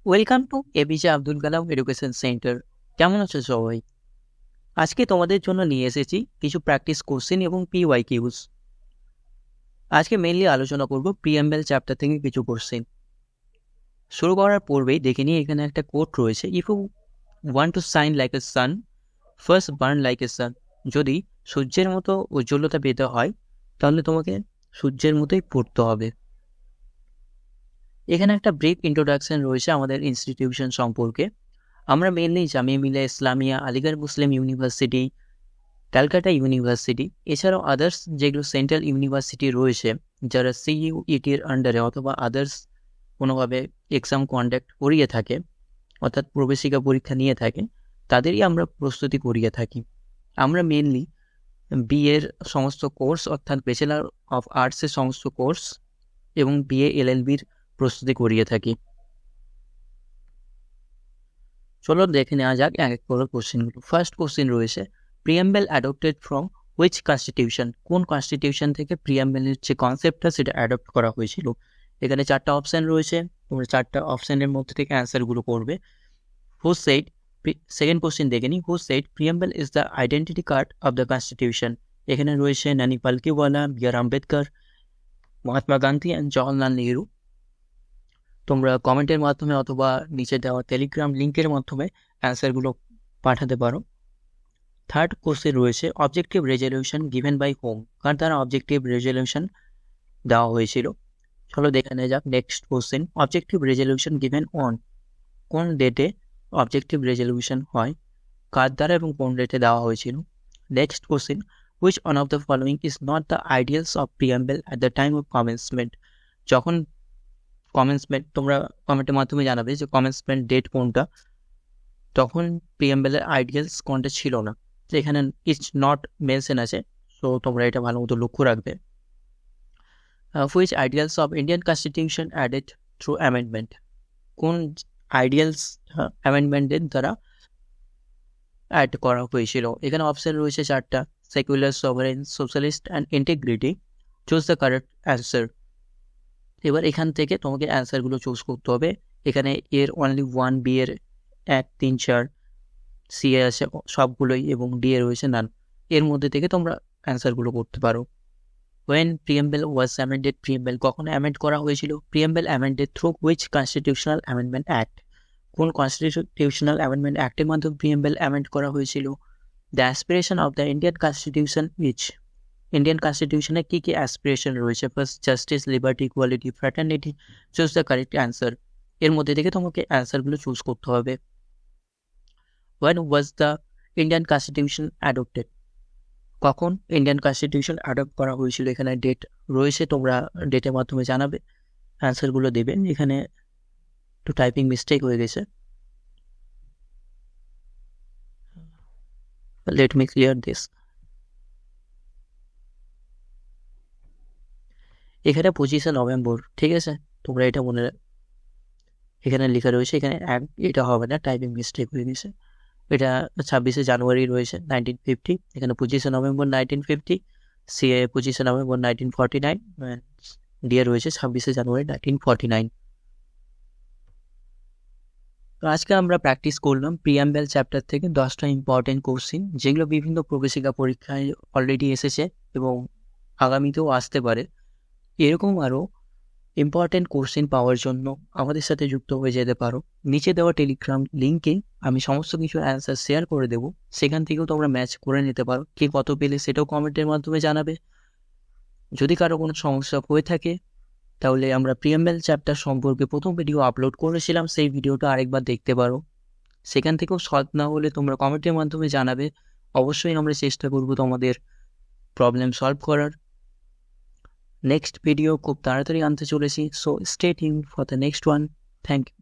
Welcome to APJ Abdul Kalam education centre. কেমন আছো সবাই? আজকে তোমাদের জন্য নিয়ে এসেছি কিছু প্র্যাকটিস কোশ্চেন এবং PYQs। আজকে মেইনলি আলোচনা করব প্রিএমবেল চ্যাপ্টার থেকে কিছু কোশ্চেন। শুরু করার পূর্বেই দেখে নিই, এখানে একটা কোট রয়েছে, if you want to shine like a sun, first burn like a sun. যদি সূর্যের মতো উজ্জ্বলতা পেতে হয় তাহলে তোমাকে সূর্যের মতোই পড়তে হবে। এখানে একটা ব্রিফ ইন্ট্রোডাকশন রয়েছে আমাদের ইনস্টিটিউশন সম্পর্কে। আমরা মেনলি জামিয়া মিলিয়া ইসলামিয়া, আলিগড় মুসলিম ইউনিভার্সিটি, ক্যালকাটা ইউনিভার্সিটি, এছাড়াও আদার্স যেগুলো সেন্ট্রাল ইউনিভার্সিটি রয়েছে যারা CUET-র আন্ডারে অথবা আদার্স কোনোভাবে এক্সাম কন্ডাক্ট করিয়ে থাকে, অর্থাৎ প্রবেশিকা পরীক্ষা নিয়ে থাকে, তাদেরই আমরা প্রস্তুতি করিয়ে থাকি। আমরা মেনলি বিএর সমস্ত কোর্স অর্থাৎ ব্যাচেলার অফ আর্টসের সমস্ত কোর্স এবং BA LLBর প্রস্তুতি করিয়ে থাকি। চলো দেখে নেওয়া যাক এক এক করে কোশ্চেনগুলো। ফার্স্ট কোশ্চেন রয়েছে, preamble adopted from which constitution? কোন কনস্টিটিউশন থেকে প্রিয়াম্বেলের যে কনসেপ্টটা সেটা অ্যাডপ্ট করা হয়েছিল? এখানে চারটা অপশান রয়েছে, তোমরা চারটা অপশানের মধ্যে থেকে অ্যান্সারগুলো করবে। হু সেড, সেকেন্ড কোশ্চেন দেখে নিই, who said preamble is the identity card of the constitution? এখানে রয়েছে নানি পালকিওয়ালা, B.R. আম্বেদকর, মহাত্মা গান্ধী অ্যান্ড জওহরলাল নেহরু। তোমরা কমেন্টের মাধ্যমে অথবা নিচে দেওয়া টেলিগ্রাম লিঙ্কের মাধ্যমে অ্যান্সারগুলো পাঠাতে পারো। থার্ড কোশ্চেন রয়েছে, objective resolution given by whom? কার দ্বারা অবজেক্টিভ রেজলিউশন দেওয়া হয়েছিল? চলো দেখে নেওয়া যাক next question, objective resolution given on? কোন ডেটে অবজেক্টিভ রেজলিউশন হয়, কার দ্বারা এবং কোন ডেটে দেওয়া হয়েছিল? Next question, which one of the following is not the ideals of preamble at the time of commencement? যখন কমেন্সমেন্ট, তোমরা কমেন্টের মাধ্যমে জানাবে যে কমেন্সমেন্ট ডেট কোনটা, তখন প্রিয়াম্বেলের আইডিয়ালস কোনটা ছিল না। তো এখানে ইজ নট মেনশন আছে, সো তোমরা এটা ভালো মতো লক্ষ্য রাখবে। Which ideals of Indian constitution added through amendment? কোন আইডিয়ালস অ্যামেন্ডমেন্টের দ্বারা অ্যাড করা হয়েছিল? এখানে অপশন রয়েছে চারটা, secular, sovereign, socialist and integrity. Choose the correct answer. এবার এখান থেকে তোমাকে অ্যান্সারগুলো চুজ করতে হবে। এখানে এর অনলি 1, বি এর 1, 3, 4, সি এ আছে সবগুলোই এবং ডি এ রয়েছে নান। এর মধ্যে থেকে তোমরা অ্যান্সারগুলো করতে পারো। When preamble was amended? Preamble কখন অ্যামেন্ড করা হয়েছিল? Preamble amended through which constitutional amendment act? কোন কনস্টিটিউশনাল অ্যামেন্ডমেন্ট অ্যাক্টের মাধ্যমে প্রিয়াম্বেল অ্যামেন্ড করা হয়েছিল? The aspiration of the Indian constitution which? Indian কনস্টিটিউশনে কী কী অ্যাসপিরেশন রয়েছে? First, justice, liberty, equality, fraternity. Choose the correct answer. এর মধ্যে থেকে তোমাকে অ্যান্সারগুলো চুজ করতে হবে। When was the Indian Constitution adopted? কখন ইন্ডিয়ান কনস্টিটিউশন অ্যাডপ্ট করা হয়েছিল? এখানে ডেট রয়েছে, তোমরা ডেটের মাধ্যমে জানাবে, অ্যান্সারগুলো দেবে। এখানে একটু টাইপিং মিস্টেক হয়ে গেছে, লেট মি ক্লিয়ার দিস। এখানে 25শে নভেম্বর, ঠিক আছে, তোমরা এটা মনে এখানে লেখা রয়েছে, এখানে এটা হবে না, টাইপিং মিস্টেক হয়ে গেছে। এটা 26শে জানুয়ারি রয়েছে 1950, এখানে 25শে নভেম্বর 1950, সিএ 25শে নভেম্বর 1949, ডিএ রয়েছে 26শে জানুয়ারি 1949। তো আজকে আমরা প্র্যাকটিস করলাম প্রিয়াম্বেল চ্যাপ্টার থেকে 10টা ইম্পর্টেন্ট কোশ্চেন, যেগুলো বিভিন্ন প্রবেশিকা পরীক্ষায় অলরেডি এসেছে এবং আগামীতেও আসতে পারে। এরকম আরও ইম্পর্টেন্ট কোশ্চেন পাওয়ার জন্য আমাদের সাথে যুক্ত হয়ে যেতে পারো। নিচে দেওয়া টেলিগ্রাম লিঙ্কে আমি সমস্ত কিছু অ্যান্সার শেয়ার করে দেবো, সেখান থেকেও তোমরা ম্যাচ করে নিতে পারো। কে কত পেলে সেটাও কমেন্টের মাধ্যমে জানাবে। যদি কারো কোনো সমস্যা হয়ে থাকে তাহলে আমরা প্রিয়াম্বেল চ্যাপ্টার সম্পর্কে প্রথম ভিডিও আপলোড করেছিলাম, সেই ভিডিওটা আরেকবার দেখতে পারো। সেখান থেকেও সলভ না হলে তোমরা কমেন্টের মাধ্যমে জানাবে, অবশ্যই আমরা চেষ্টা করব তোমাদের প্রবলেম সলভ করার। নেক্সট ভিডিও খুব তাড়াতাড়ি আনতে চলেছি, so stay tuned for the next one. Thank you.